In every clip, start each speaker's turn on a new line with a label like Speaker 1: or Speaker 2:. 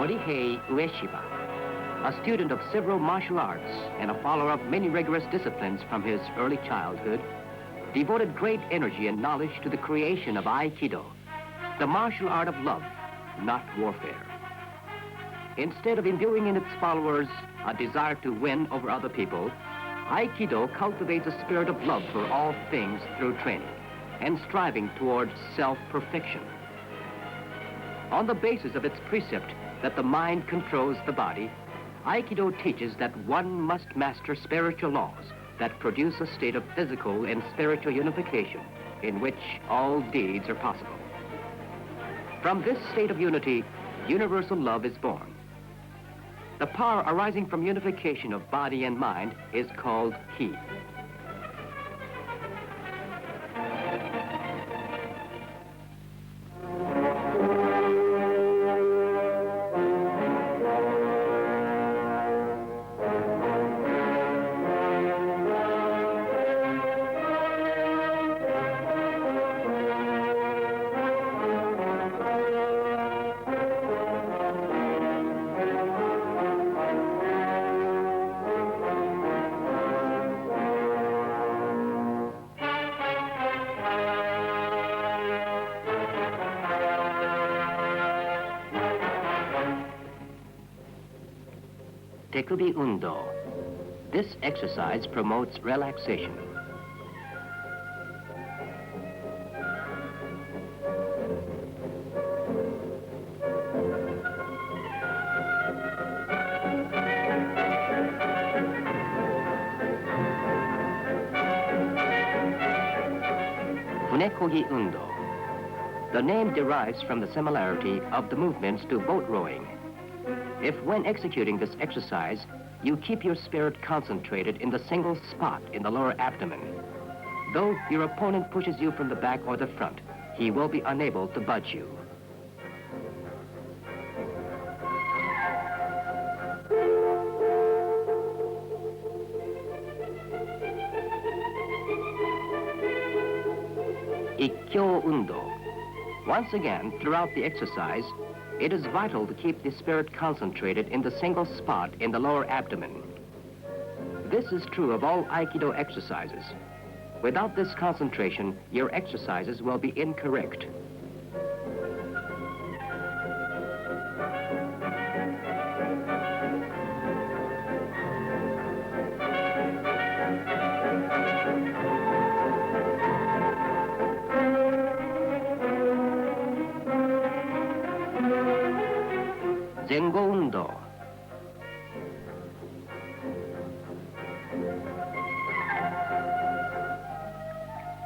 Speaker 1: Morihei Ueshiba, a student of several martial arts and a follower of many rigorous disciplines from his early childhood, devoted great energy and knowledge to the creation of Aikido, the martial art of love, not warfare. Instead of imbuing in its followers a desire to win over other people, Aikido cultivates a spirit of love for all things through training and striving towards self-perfection. On the basis of its precept that the mind controls the body, Aikido teaches that one must master spiritual laws that produce a state of physical and spiritual unification in which all deeds are possible. From this state of unity, universal love is born. The power arising from unification of body and mind is called Ki. Tekubi Undo. This exercise promotes relaxation. Funekogi Undo. The name derives from the similarity of the movements to boat rowing. If when executing this exercise, you keep your spirit concentrated in the single spot in the lower abdomen, though your opponent pushes you from the back or the front, he will be unable to budge you. Ikkyo Undo. Once again, throughout the exercise, it is vital to keep the spirit concentrated in the single spot in the lower abdomen. This is true of all Aikido exercises. Without this concentration, your exercises will be incorrect. Zengo Undo.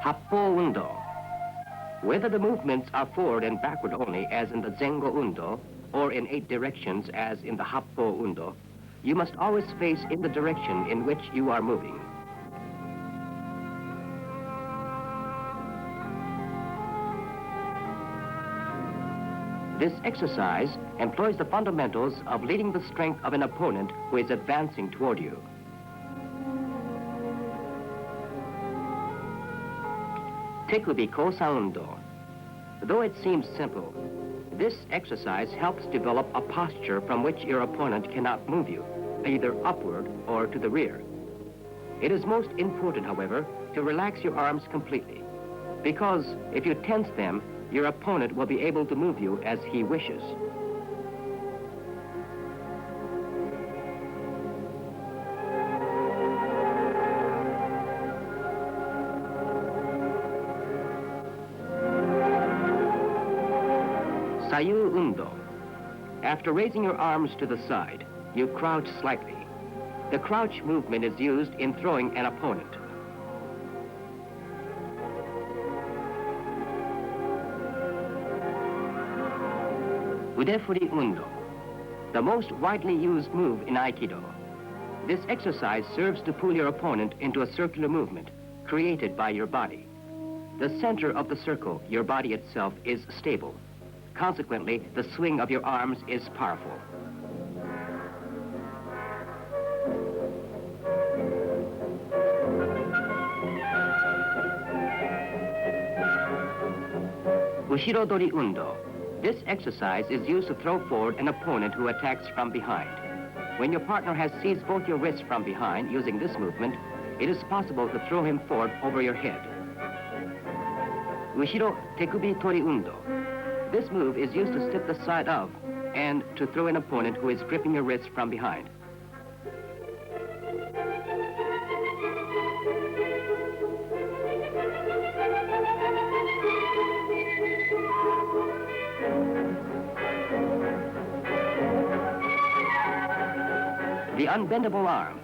Speaker 1: Happo Undo. Whether the movements are forward and backward only as in the Zengo Undo or in 8 directions as in the Happo Undo, you must always face in the direction in which you are moving. This exercise employs the fundamentals of leading the strength of an opponent who is advancing toward you. Tekubi Kosa Undo. Though it seems simple, this exercise helps develop a posture from which your opponent cannot move you, either upward or to the rear. It is most important, however, to relax your arms completely, because if you tense them, your opponent will be able to move you as he wishes. Sayu Undo. After raising your arms to the side, you crouch slightly. The crouch movement is used in throwing an opponent. Udefuri Undo, the most widely used move in Aikido. This exercise serves to pull your opponent into a circular movement created by your body. The center of the circle, your body itself, is stable. Consequently, the swing of your arms is powerful. Ushirodori Undo. This exercise is used to throw forward an opponent who attacks from behind. When your partner has seized both your wrists from behind using this movement, it is possible to throw him forward over your head. Ushiro tekubi tori undo. This move is used to step the side of and to throw an opponent who is gripping your wrist from behind. The unbendable arm.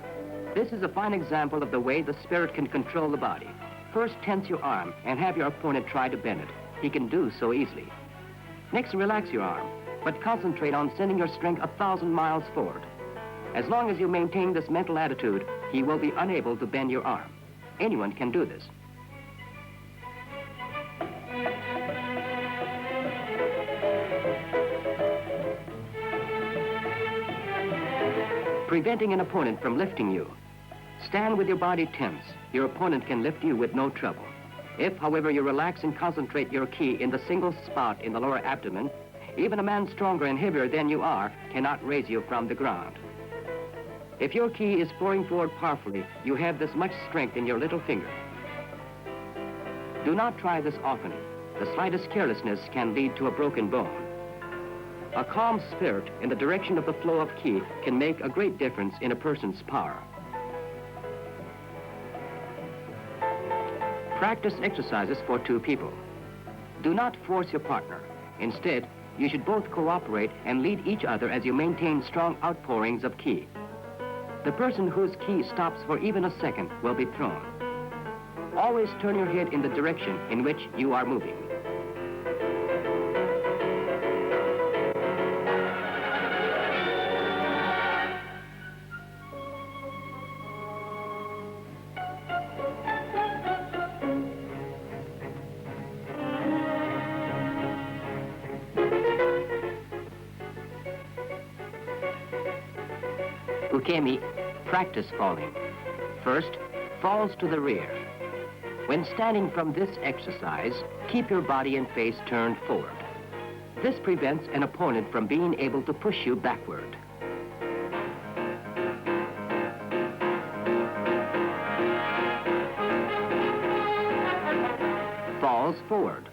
Speaker 1: This is a fine example of the way the spirit can control the body. First, tense your arm and have your opponent try to bend it. He can do so easily. Next, relax your arm, but concentrate on sending your strength 1,000 miles forward. As long as you maintain this mental attitude, he will be unable to bend your arm. Anyone can do this. Preventing an opponent from lifting you. Stand with your body tense. Your opponent can lift you with no trouble. If, however, you relax and concentrate your ki in the single spot in the lower abdomen, even a man stronger and heavier than you are cannot raise you from the ground. If your ki is pouring forward powerfully, you have this much strength in your little finger. Do not try this often. The slightest carelessness can lead to a broken bone. A calm spirit in the direction of the flow of ki can make a great difference in a person's power. Practice exercises for two people. Do not force your partner. Instead, you should both cooperate and lead each other as you maintain strong outpourings of ki. The person whose ki stops for even a second will be thrown. Always turn your head in the direction in which you are moving. Ukemi, practice falling. First, falls to the rear. When standing from this exercise, keep your body and face turned forward. This prevents an opponent from being able to push you backward. Falls forward.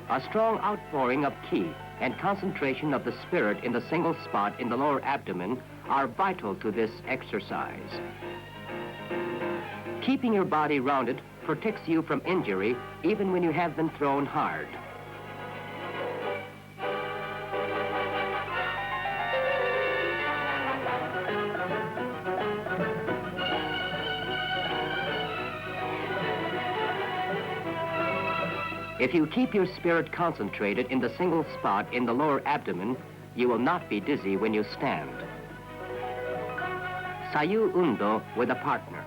Speaker 1: A strong outpouring of ki and concentration of the spirit in the single spot in the lower abdomen are vital to this exercise. Keeping your body rounded protects you from injury even when you have been thrown hard. If you keep your spirit concentrated in the single spot in the lower abdomen, you will not be dizzy when you stand. Sayu Undo with a partner.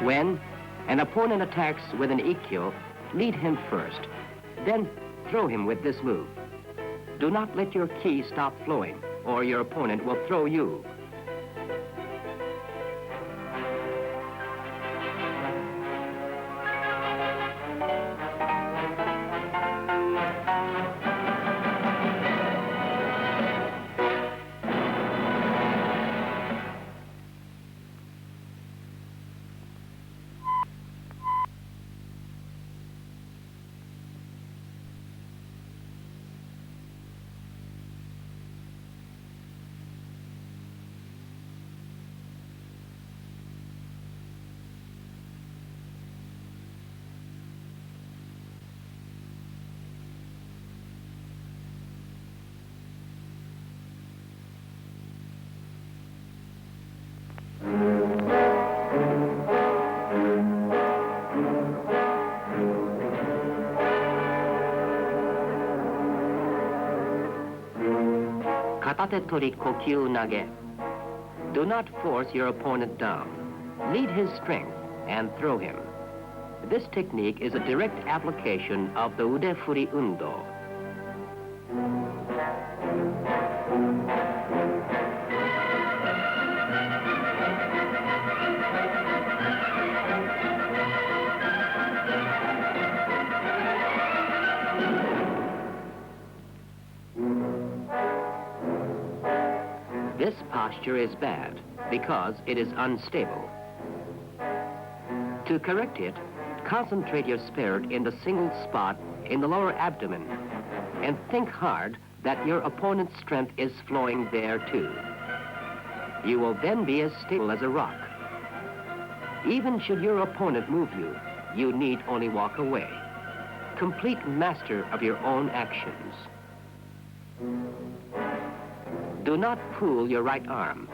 Speaker 1: When an opponent attacks with an ikkyo, lead him first. Then throw him with this move. Do not let your ki stop flowing, or your opponent will throw you. Katate tori kokyu nage. Do not force your opponent down. Lead his strength and throw him. This technique is a direct application of the ude-furi undo. This posture is bad because it is unstable. To correct it, concentrate your spirit in the single spot in the lower abdomen and think hard that your opponent's strength is flowing there too. You will then be as stable as a rock. Even should your opponent move you, you need only walk away. Complete master of your own actions. Do not pull your right arm.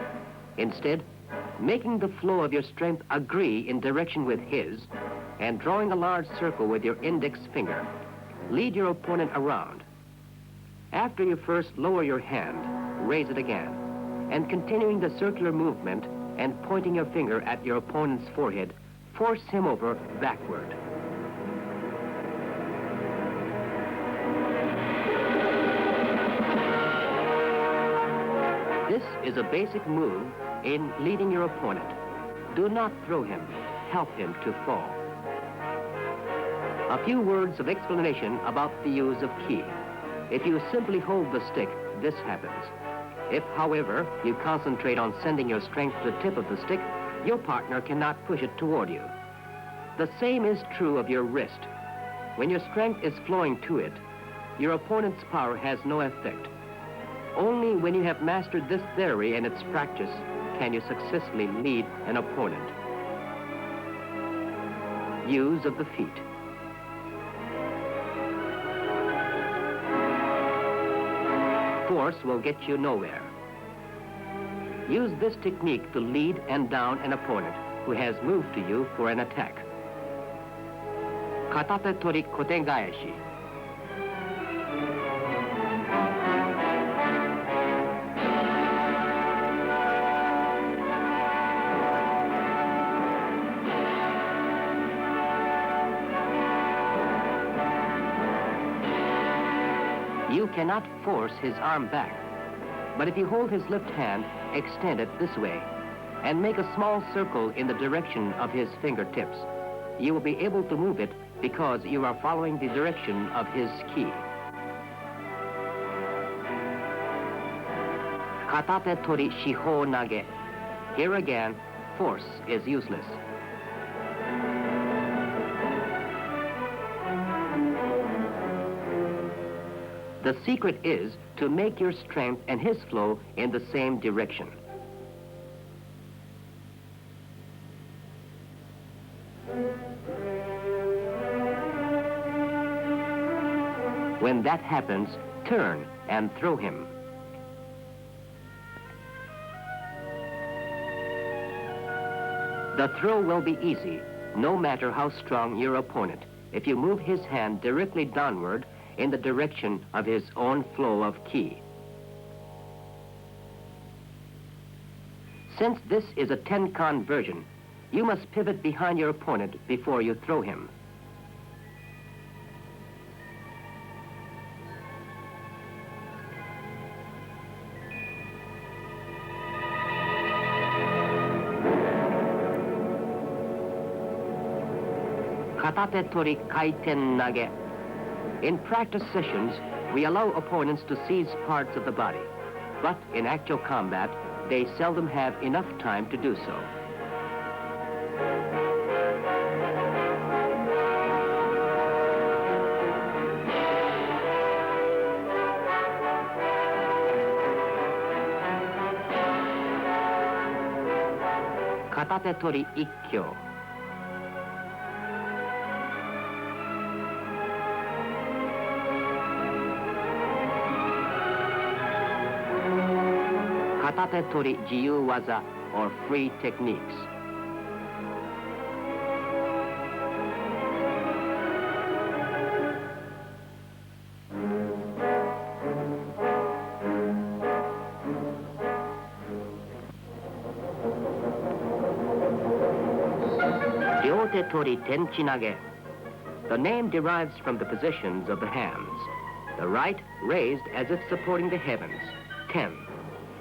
Speaker 1: Instead, making the flow of your strength agree in direction with his and drawing a large circle with your index finger, lead your opponent around. After you first lower your hand, raise it again, and continuing the circular movement and pointing your finger at your opponent's forehead, force him over backward. This is a basic move in leading your opponent. Do not throw him, help him to fall. A few words of explanation about the use of ki. If you simply hold the stick, this happens. If, however, you concentrate on sending your strength to the tip of the stick, your partner cannot push it toward you. The same is true of your wrist. When your strength is flowing to it, your opponent's power has no effect. Only when you have mastered this theory and its practice can you successfully lead an opponent. Use of the feet. Force will get you nowhere. Use this technique to lead and down an opponent who has moved to you for an attack. Katate tori kotegaeshi. You cannot force his arm back, but if you hold his left hand, extend it this way, and make a small circle in the direction of his fingertips, you will be able to move it because you are following the direction of his ki. Katate tori shihou nage. Here again, force is useless. The secret is to make your strength and his flow in the same direction. When that happens, turn and throw him. The throw will be easy, no matter how strong your opponent, if you move his hand directly downward in the direction of his own flow of ki. Since this is a Tenkan version, you must pivot behind your opponent before you throw him. Katate tori kaiten nage. In practice sessions, we allow opponents to seize parts of the body, but in actual combat, they seldom have enough time to do so. Katate tori ikkyo. Katate tori jiyu waza, or free techniques. Ryote tori tenchi nage. The name derives from the positions of the hands. The right raised as if supporting the heavens, ten,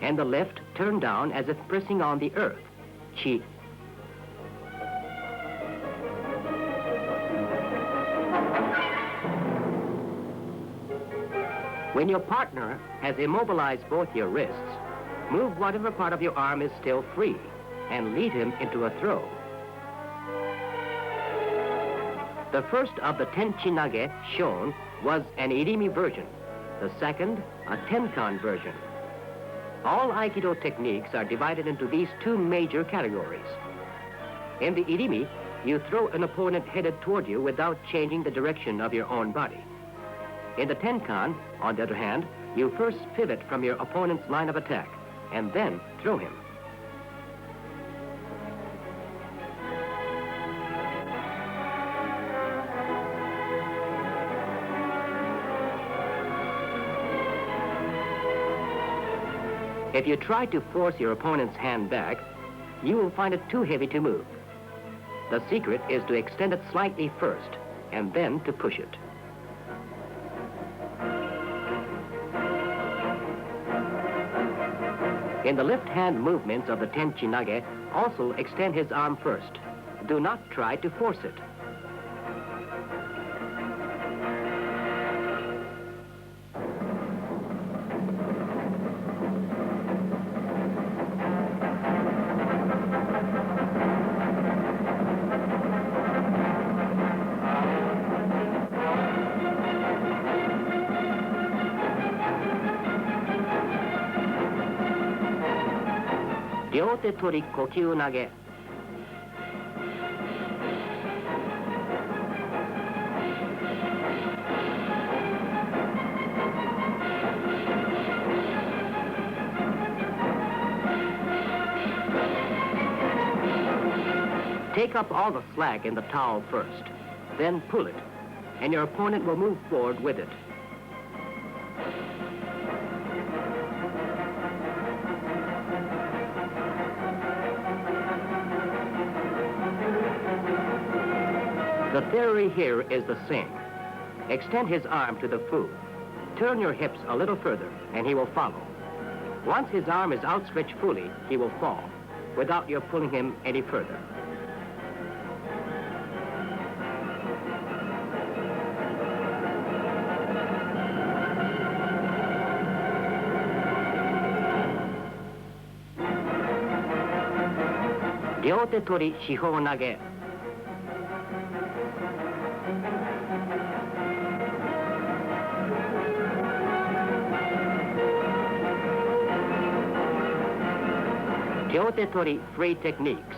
Speaker 1: and the left turned down as if pressing on the earth, chi. When your partner has immobilized both your wrists, move whatever part of your arm is still free and lead him into a throw. The first of the tenchi nage shown was an irimi version, the second a tenkan version. All Aikido techniques are divided into these two major categories. In the irimi, you throw an opponent headed toward you without changing the direction of your own body. In the tenkan, on the other hand, you first pivot from your opponent's line of attack and then throw him. If you try to force your opponent's hand back, you will find it too heavy to move. The secret is to extend it slightly first and then to push it. In the left hand movements of the tenchi nage, also extend his arm first. Do not try to force it. Ryote tori kokyu nage. Take up all the slack in the towel first, then pull it, and your opponent will move forward with it. The theory here is the same. Extend his arm to the fu. Turn your hips a little further, and he will follow. Once his arm is outstretched fully, he will fall, without your pulling him any further. Ryote tori shihou nage. Ryote tori free techniques.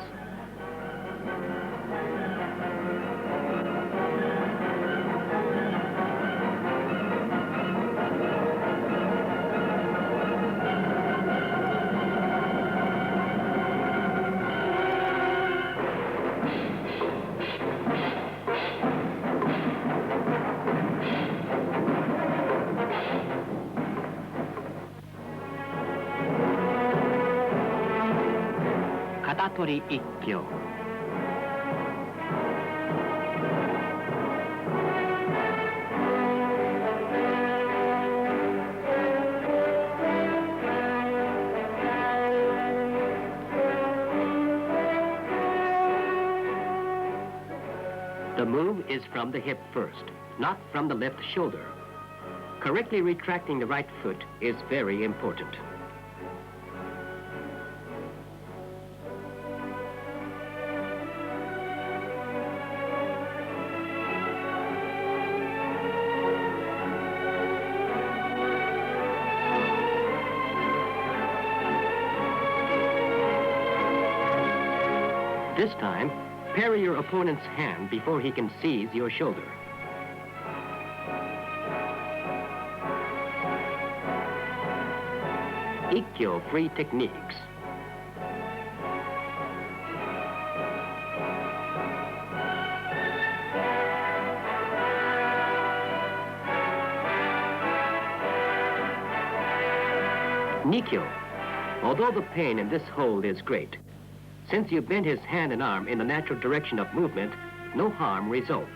Speaker 1: Katatori ikkyo. The move is from the hip first, not from the left shoulder. Correctly retracting the right foot is very important. This time, parry your opponent's hand before he can seize your shoulder. Ikkyo free techniques. Nikyo. Although the pain in this hold is great, since you bend his hand and arm in the natural direction of movement, no harm results.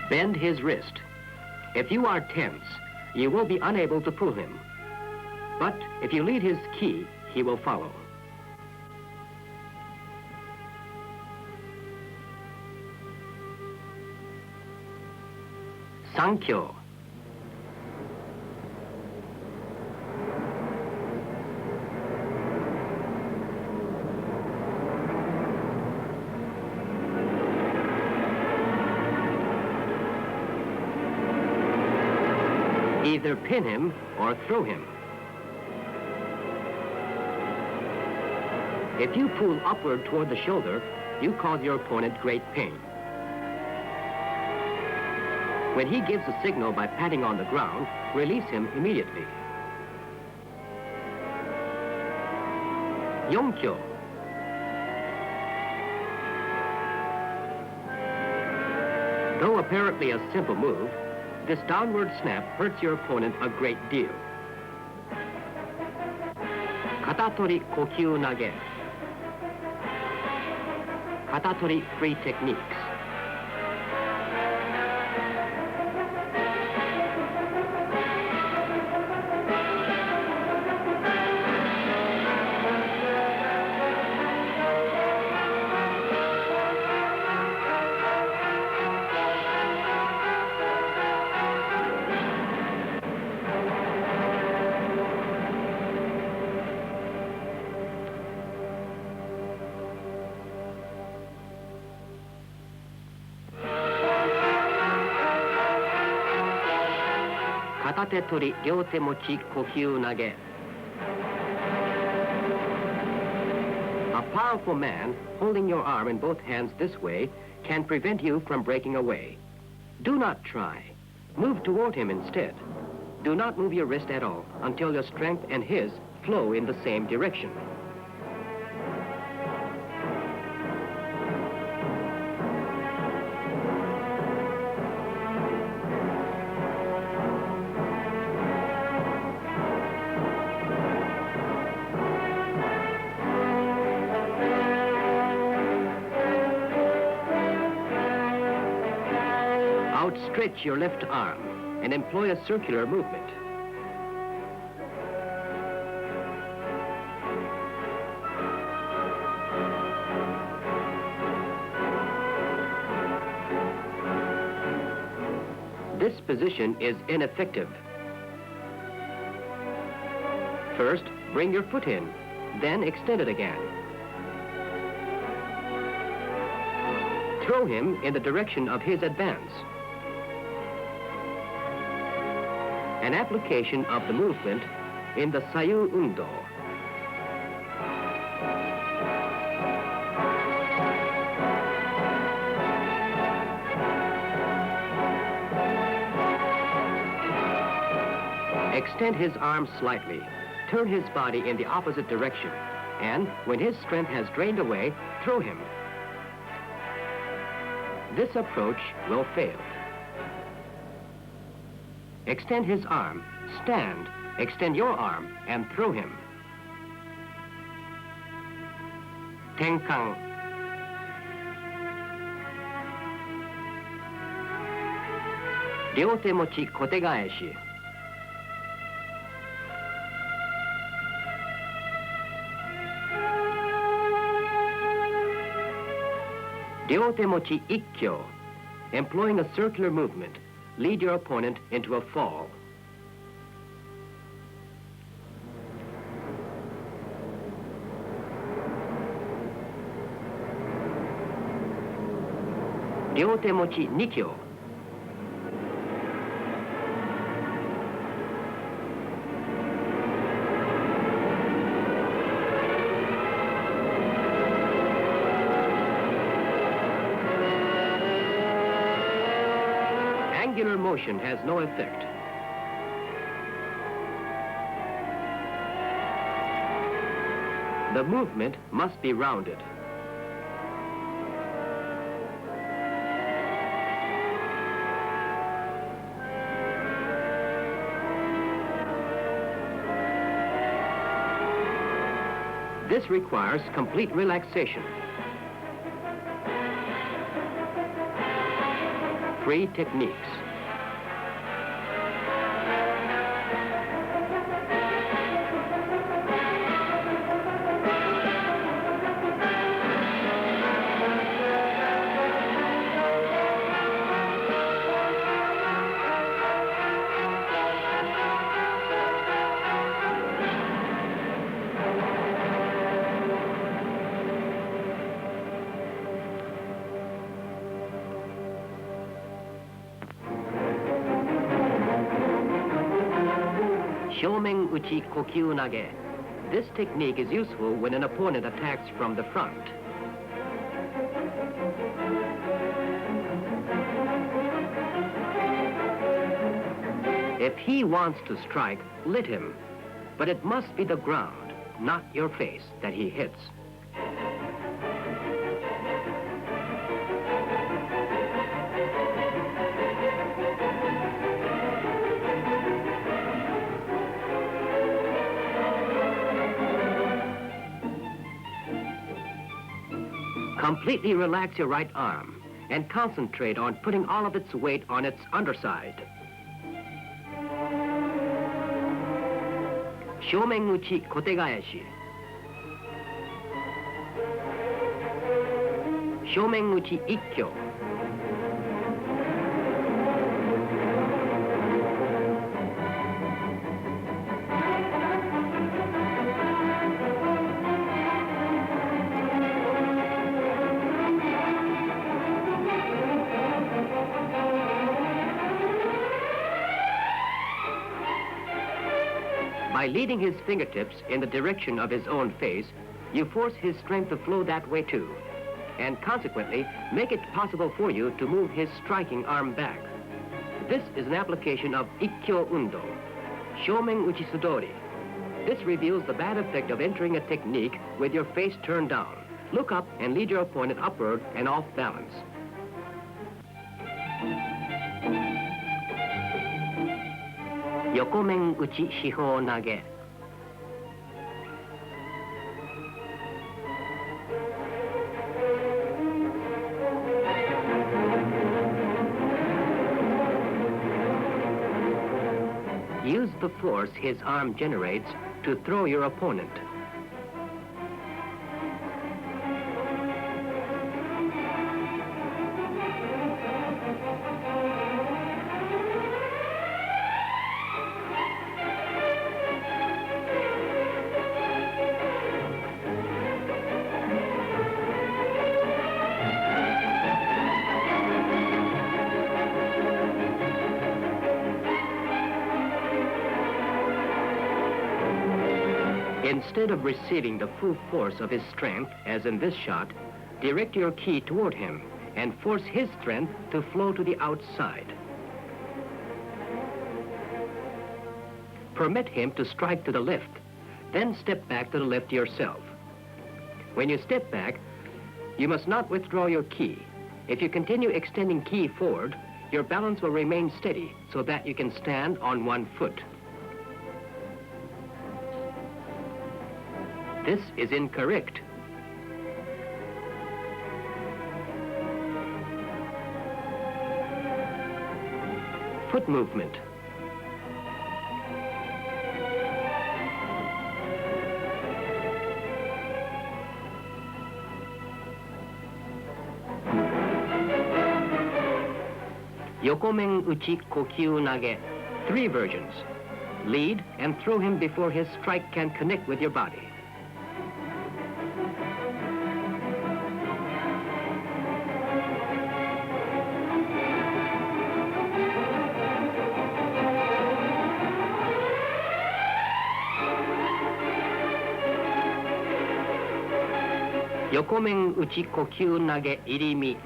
Speaker 1: Bend his wrist. If you are tense, you will be unable to pull him. But if you lead his ki, he will follow. Sankyo. Either pin him or throw him. If you pull upward toward the shoulder, you cause your opponent great pain. When he gives a signal by patting on the ground, release him immediately. Yonkyo. Though apparently a simple move, this downward snap hurts your opponent a great deal. Katatori kokyu nage. Katatori free techniques. Katate tori ryote mochi kokyu nage. A powerful man holding your arm in both hands this way can prevent you from breaking away. Do not try. Move toward him instead. Do not move your wrist at all until your strength and his flow in the same direction. Outstretch your left arm and employ a circular movement. This position is ineffective. First, bring your foot in, then extend it again. Throw him in the direction of his advance. An application of the movement in the Sayu Undo. Extend his arms slightly, turn his body in the opposite direction, and when his strength has drained away, throw him. This approach will fail. Extend his arm, stand, extend your arm, and throw him. Tenkan. Ryote mochi kotegaeshi. Ryote mochi ikkyo. Employing a circular movement, lead your opponent into a fall. Ryote mochi nikyo. Angular motion has no effect. The movement must be rounded. This requires complete relaxation. Free techniques. Shomen uchi kokyu nage. This technique is useful when an opponent attacks from the front. If he wants to strike, let him. But it must be the ground, not your face, that he hits. Completely relax your right arm and concentrate on putting all of its weight on its underside. Shomen uchi kotegaeshi. Shomen uchi ikkyo. By leading his fingertips in the direction of his own face, you force his strength to flow that way too, and consequently make it possible for you to move his striking arm back. This is an application of ikkyo undo, shomen uchi sudori. This reveals the bad effect of entering a technique with your face turned down. Look up and lead your opponent upward and off balance. Yokomen uchi shihou nage. Use the force his arm generates to throw your opponent. Instead of receiving the full force of his strength, as in this shot, direct your ki toward him and force his strength to flow to the outside. Permit him to strike to the left, then step back to the left yourself. When you step back, you must not withdraw your ki. If you continue extending ki forward, your balance will remain steady so that you can stand on one foot. This is incorrect. Foot movement. Yokomen uchi kokyu nage. 3 versions. Lead and throw him before his strike can connect with your body. Yokomen uchi kokyu nage irimi.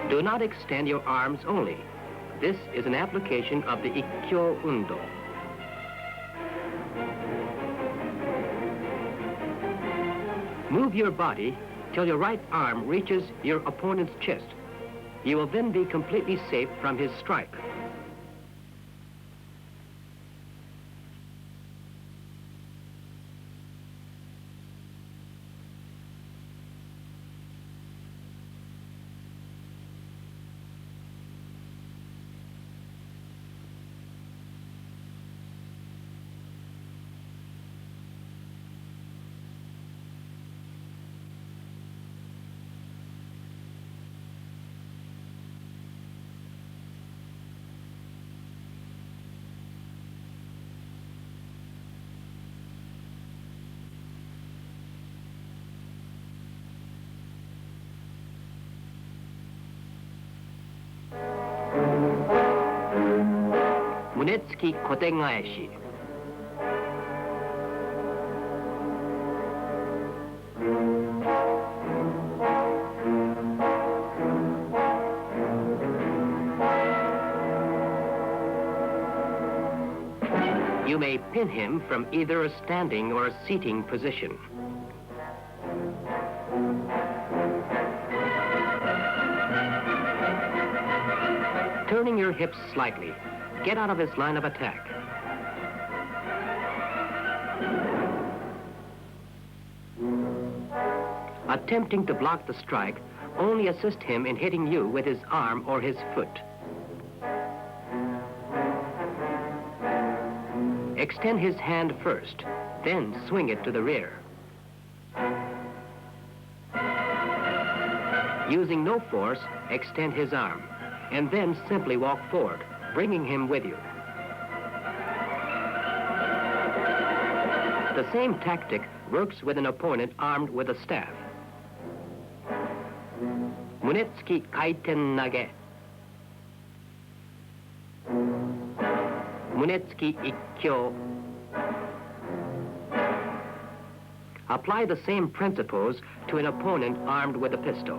Speaker 1: Do not extend your arms only. This is an application of the ikkyo undo. Move your body till your right arm reaches your opponent's chest. You will then be completely safe from his strike. Munetsuki kotegaeshi. You may pin him from either a standing or a seating position. Turning your hips slightly, get out of his line of attack. Attempting to block the strike, only assist him in hitting you with his arm or his foot. Extend his hand first, then swing it to the rear. Using no force, extend his arm, and then simply walk forward, bringing him with you. The same tactic works with an opponent armed with a staff. Munetsuki kaiten nage. Munetsuki ikkyo. Apply the same principles to an opponent armed with a pistol.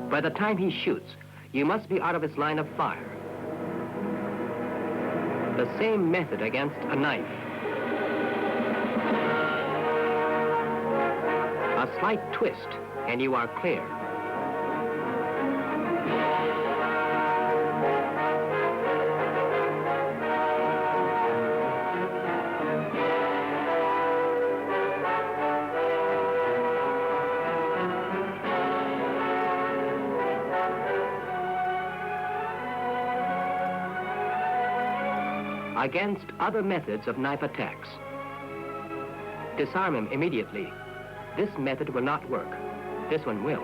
Speaker 1: By the time he shoots, you must be out of his line of fire. The same method against a knife. A slight twist, and you are clear. Against other methods of knife attacks, disarm him immediately. This method will not work. This one will.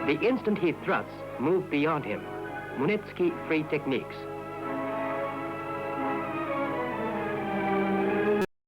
Speaker 1: The instant he thrusts, move beyond him. Munetsuki free techniques.